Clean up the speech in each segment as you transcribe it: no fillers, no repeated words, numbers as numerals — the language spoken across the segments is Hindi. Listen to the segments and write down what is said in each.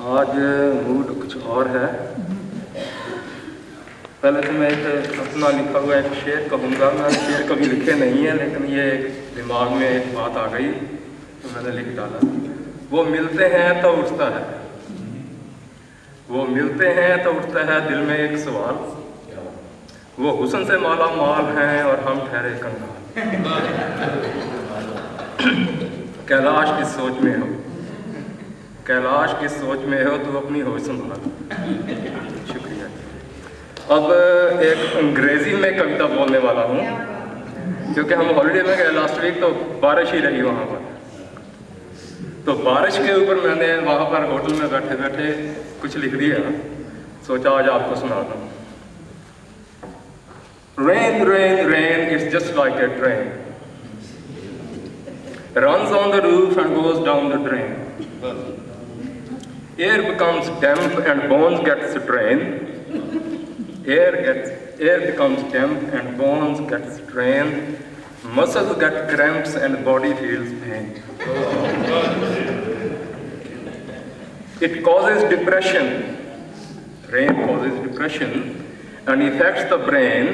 आज मूड कुछ और है। पहले तो मैं एक अपना लिखा हुआ एक शेर कहूँगा। मैंने शेर कभी लिखे नहीं है, लेकिन ये दिमाग में एक बात आ गई तो मैंने लिख डाला। वो मिलते हैं तो उठता है, वो मिलते हैं तो उठता है दिल में एक सवाल, वो हुस्न से माला माल हैं और हम ठहरे कंगाल। कैलाश की सोच में हो, कैलाश की सोच में हो तो अपनी होश संभाल। शुक्रिया। अब एक अंग्रेजी में कविता बोलने वाला हूँ, क्योंकि हम हॉलीडे में गए लास्ट वीक, तो बारिश ही रही वहाँ पर। तो बारिश के ऊपर मैंने वहाँ पर होटल में बैठे बैठे कुछ लिख दिया, सोचा आज आपको सुनाता हूँ। Rain, rain, rain, it's just like a train. Runs on the roof and goes down the drain. Air becomes damp and bones get strained. Air becomes damp and bones get strained. Muscles get cramps and body feels pain. It causes depression. Rain causes depression and affects the brain.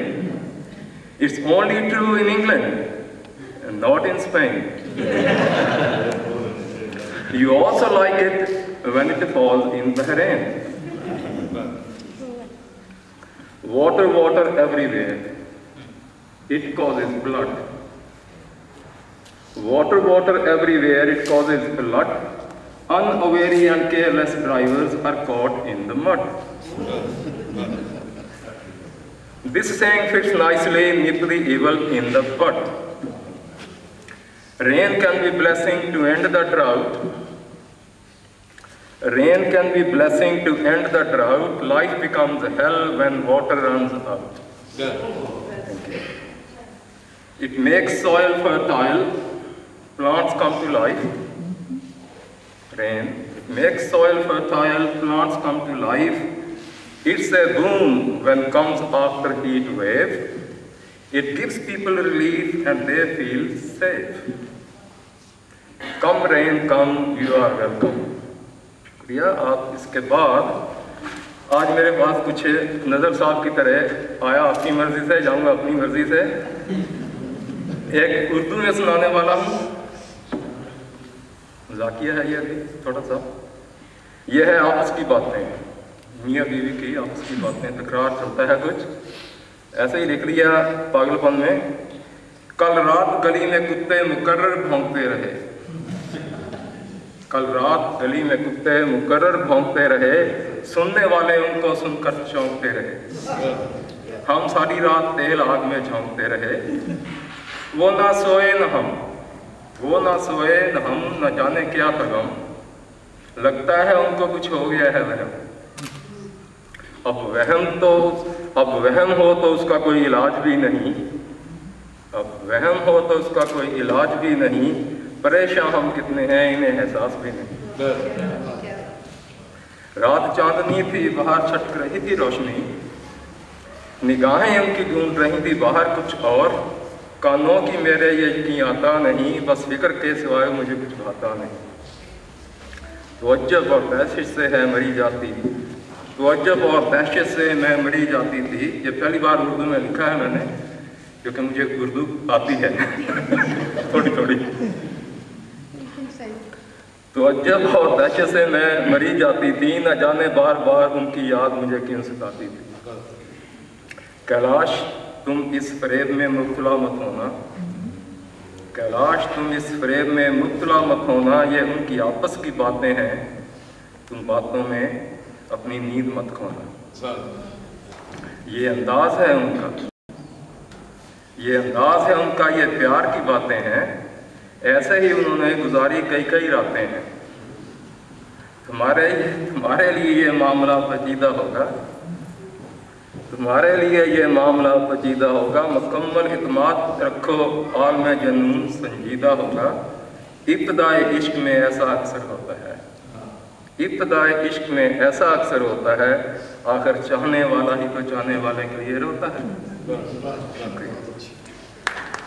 It's only true in England and not in Spain. You also like it when it falls in Bahrain. Water, water everywhere. It causes blood. Water, water everywhere. It causes blood. Unaware and careless drivers are caught in the mud. This saying fits nicely, nip the evil in the bud. Rain can be blessing to end the drought. Rain can be blessing to end the drought. Life becomes hell when water runs out. It makes soil fertile. Plants come to life. Rain makes soil fertile. Plants come to life. It's a boon when comes after heat wave. It gives people relief and they feel safe. Come rain, come, you are welcome. शुक्रिया। आप इसके बाद आज मेरे पास कुछ नज़र साहब की तरह आया, अपनी मर्जी से जाऊंगा, अपनी मर्जी से एक उर्दू में सुनाने वाला हूँ। जाकिया है ये अभी थोड़ा सा। ये है आपस की बातें, मियाँ बीवी की आपस की बातें, तकरार चलता है कुछ, ऐसे ही लिख दिया पागलपन में। कल रात गली में कुत्ते मुकर्रर भौंकते रहे। कल रात गली में कुत्ते मुकर्रर भौंकते रहे, सुनने वाले उनको सुनकर चौंकते रहे। हम सारी रात तेल आग में झोंकते रहे। वो ना सोए न हम, वो ना सोए न हम, न जाने क्या था गम। लगता है उनको कुछ हो गया है वहम। अब वहम हो तो उसका कोई इलाज भी नहीं। अब वहम हो तो उसका कोई इलाज भी नहीं। परेशान हम कितने हैं इन्हें एहसास भी नहीं। रात चांदनी थी, बाहर छटक रही थी रोशनी। निगाहें उनकी ढूंढ रही थी बाहर कुछ और। कानों की मेरे ये यकीन आता नहीं, बस फिक्र के सिवाय मुझे कुछ भाता नहीं। तवज्जुह और दहशत से है मरी जाती, तवज्जुह और दहशत से मैं मरी जाती थी। ये पहली बार उर्दू में लिखा है मैंने, क्योंकि मुझे उर्दू आती है थोड़ी थोड़ी। तवज्जुह और दहशत से मैं मरी जाती थी, न जाने बार बार उनकी याद मुझे क्यों सताती थी। कैलाश तुम इस फरेब में मुब्तला मत होना, कैलाश तुम इस फरेब में मुब्तला मत होना। ये उनकी आपस की बातें हैं, तुम बातों में अपनी नींद मत खोना। ये अंदाज है उनका, ये अंदाज है उनका, ये प्यार की बातें हैं। ऐसे ही उन्होंने गुजारी कई कई रातें हैं। तुम्हारे लिए ये मामला पेचीदा होगा, तुम्हारे लिए ये मामला पेचीदा होगा। मुकम्मल इत्मीनान रखो, हाल में जनून संजीदा होगा। इब्तिदाए इश्क में ऐसा अक्सर होता है, इब्तिदाए इश्क में ऐसा अक्सर होता है। आखिर चाहने वाला ही तो चाहने वाले के लिए रोता है।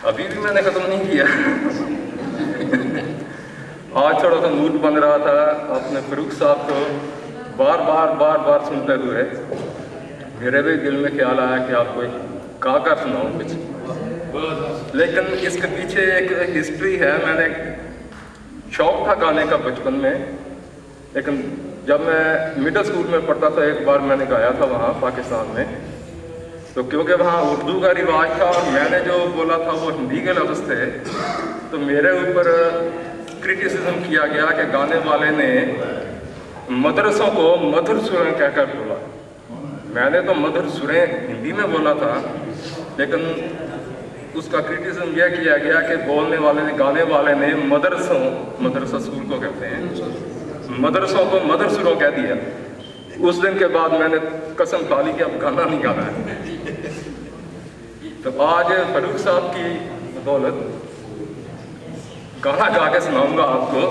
अभी भी मैंने ख़त्म नहीं किया। आज थोड़ा सा मूड बन रहा था, आपने फरूक साहब को बार बार सुनते हुए मेरे भी दिल में ख्याल आया कि आपको गा कर सुनाऊँ कुछ। लेकिन इसके पीछे एक हिस्ट्री है। मैंने शौक था गाने का बचपन में, लेकिन जब मैं मिडिल स्कूल में पढ़ता था एक बार मैंने गाया था वहाँ पाकिस्तान में। तो क्योंकि वहाँ उर्दू का रिवाज था और मैंने जो बोला था वो हिंदी के लफ्ज़ थे, तो मेरे ऊपर क्रिटिसिज्म किया गया कि गाने वाले ने मदरसों को मधुर सुरें कहकर बोला। मैंने तो मधुर सुरें हिंदी में बोला था, लेकिन उसका क्रिटिसिज्म यह किया गया कि बोलने वाले ने, गाने वाले ने मदरसा स्कूल को कहते हैं, मदरसों को मधुर सुरों कह दिया। उस दिन के बाद मैंने कसम खा ली कि अब गाना नहीं गाना है। तो आज फारूक साहब की बदौलत गाना गा के सुनाऊंगा आपको।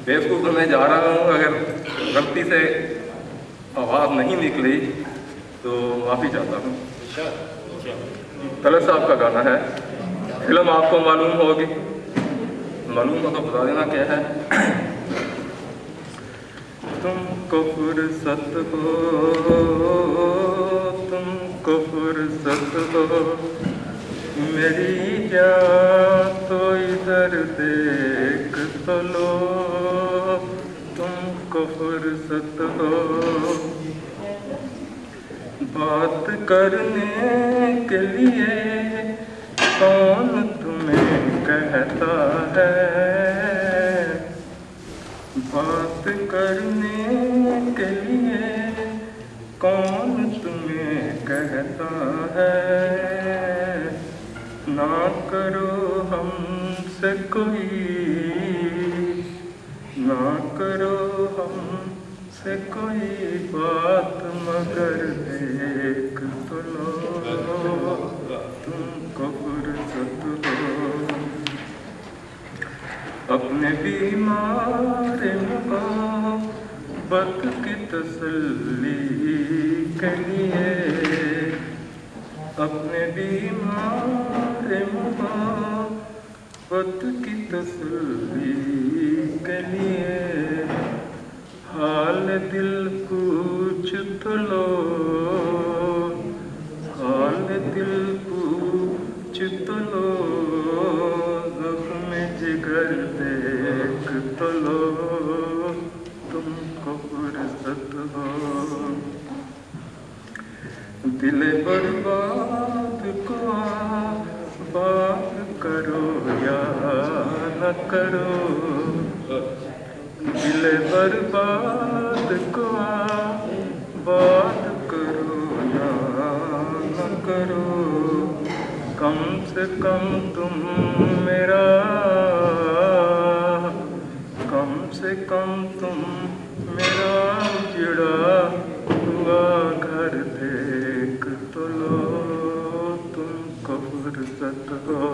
बेवकूफ़ मैं जा रहा हूँ, अगर गलती से आवाज़ नहीं निकली तो माफ़ी चाहता हूँ। तलत साहब का गाना है। फिल्म आपको मालूम होगी, मालूम हो तो बता देना क्या है। तुमको फुर्सत हो, तुमको फुर्सत हो, मेरी जान तो इधर देख तो लो। तुमको फुर्सत हो, बात करने के लिए कौन तुम्हें कहता है, बात करने के लिए कौन तुम्हें कहता है। ना करो हमसे कोई, ना करो हमसे कोई बात, मगर देख तो लो। तुमको फुर्सत हो, अपने बीमार मोहब्बत की तसल्ली के लिए, अपने बीमार मोहब्बत की तसल्ली के लिए, हाल दिल पूछ तो लो, हाल दिल पूछ तो लो, ज़ख्म जिगर देख तो लो। तुमको फुर्सत हो, दिल बर्बाद को बात करो या न करो, दिल बर्बाद को बात करो या न करो। कम से कम तुम मेरा, कम से कम तुम मेरा उजड़ा हुआ घर देख तो लो। तुमको फुर्सत हो,